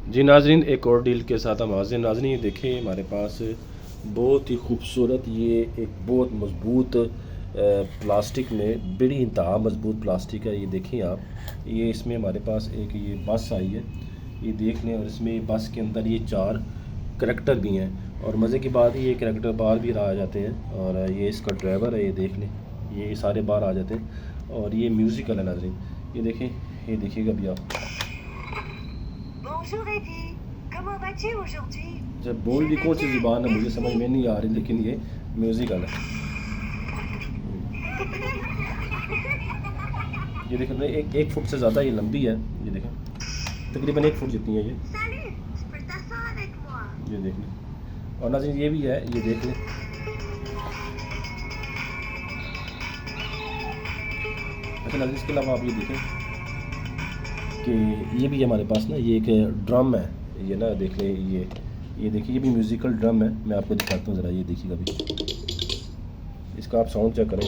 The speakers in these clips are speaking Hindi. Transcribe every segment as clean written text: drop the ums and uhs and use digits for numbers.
जी नाजरीन, एक और डील के साथ हम हाजिर। नाजरीन ये देखिए, हमारे पास बहुत ही खूबसूरत, ये एक बहुत मज़बूत प्लास्टिक में बड़ी इंतहा मज़बूत प्लास्टिक है। ये देखिए आप, ये इसमें हमारे पास एक ये बस आई है, ये देख लें। और इसमें बस के अंदर ये 4 करैक्टर भी हैं। और मज़े की बात ये करैक्टर बाहर भी आ जाते हैं। और ये इसका ड्राइवर है, ये देख लें, ये सारे बाहर आ जाते हैं। और ये म्यूज़िकल है नाजरीन, ये देखें, ये देखिएगा अभी आप। Bonjour Eddie, comment vas-tu aujourd'hui? जब बोल भी कौन सी ज़ुबान है मुझे समझ में नहीं आ रही, लेकिन ये म्यूज़िकल है। ये देखें, एक फुट से ज़्यादा ये लंबी है। ये देखें, तकरीबन 1 फुट जितनी है ये। Salut, tu peux t'asseoir avec moi? ये देख लें। और नाज़रीन ये भी है, ये देख लें। अच्छा नाज़रीन, इसके अलावा आप ये देखें कि ये भी हमारे पास ना, ये एक ड्रम है, ये ना देख लें। ये देखिए, ये भी म्यूज़िकल ड्रम है। मैं आपको दिखाता हूँ ज़रा, ये देखिएगा अभी, इसका आप साउंड चेक करें।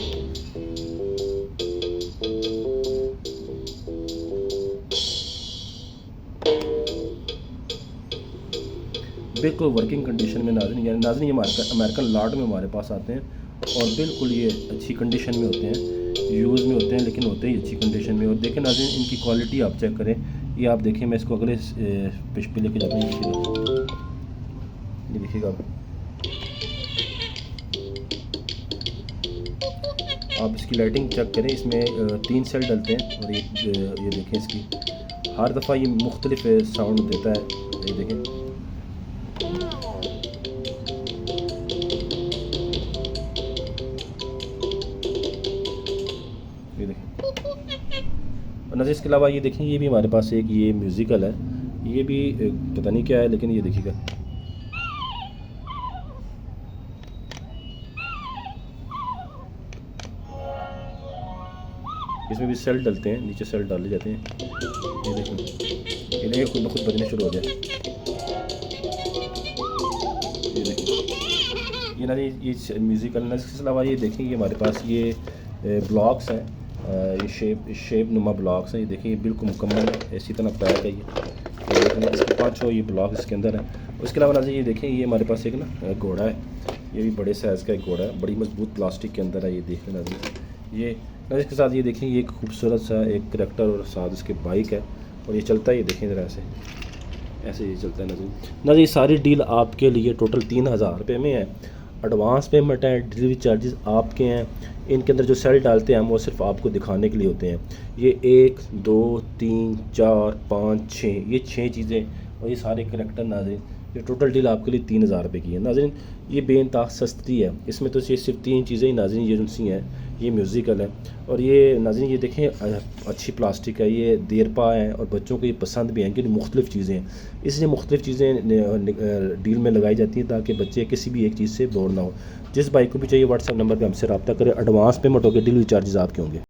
बिल्कुल वर्किंग कंडीशन में नाज़रीन, यानी नाज़रीन ये अमेरिकन लॉट में हमारे पास आते हैं। और बिल्कुल ये अच्छी कंडीशन में होते हैं, यूज़ में होते हैं, लेकिन होते ही अच्छी कंडीशन में। और देखें नाज़रीन, इनकी क्वालिटी आप चेक करें। ये आप देखें, मैं इसको अगले पेज पे लेके जाता हूँ। ये देखिएगा आप इसकी लाइटिंग चेक करें। इसमें 3 सेल डलते हैं। और ये देखें, इसकी हर दफ़ा ये मुख्तलिफ साउंड देता है। ये देखें, ये देखें। और नज़र इसके अलावा ये देखें, ये भी हमारे पास एक ये म्यूज़िकल है। ये भी पता नहीं क्या है, लेकिन ये देखिएगा, इसमें भी सेल डलते हैं, नीचे सेल डाले जाते हैं। ये देखें, ये खुद ब खुद बजने शुरू हो गया। ये देखें, ये ना ये म्यूज़िकल ना। इसके अलावा ये देखें, ये हमारे पास ये ब्लॉक्स हैं, ये शेप नुमा ब्लॉक्स हैं। ये देखिए, ये बिल्कुल मुकम्मल है, इसी तरह पैक है ये देखें, इसके 5 ये ब्लॉक इसके अंदर हैं। उसके अलावा नाज़रीन ये देखें, ये हमारे पास एक ना घोड़ा है। ये भी बड़े साइज़ का एक घोड़ा है, बड़ी मजबूत प्लास्टिक के अंदर है। ये देखें नाज़रीन, ये नाज़रीन इसके साथ ये देखें, ये एक खूबसूरत सा एक करैक्टर और साथ इसके बाइक है। और ये चलता है, ये देखें ज़रा ऐसे ये चलता है नाज़रीन। ये सारी डील आपके लिए टोटल 3000 रुपये में है। एडवांस पेमेंट है, डिलीवरी चार्जेस आपके हैं। इनके अंदर जो सेल डालते हैं हम, वो सिर्फ आपको दिखाने के लिए होते हैं। ये 1 2 3 4 5 6, ये 6 चीज़ें और ये सारे करैक्टर नाज़रीन, ये टोटल डील आपके लिए 3000 रुपये की है नाज़रीन। ये बेइंतहा सस्ती है। इसमें तो ये सिर्फ 3 चीज़ें ही नाज़रीन ये सी हैं। ये म्यूज़िकल है, और ये नाज़रीन ये देखें अच्छी प्लास्टिक है, ये देरपा है, और बच्चों को ये पसंद भी हैं क्योंकि मुख्तलिफ़ चीज़ें हैं। इसलिए मुख्तलिफ़ चीज़ें डील में लगाई जाती हैं ताकि बच्चे किसी भी एक चीज़ से बोर ना हो। जिस बाइक को भी चाहिए व्हाट्सएप नंबर पर हमसे रब्ता करें। एडवांस पेमेंट होकर डिलीवरी चार्जेस आपके होंगे।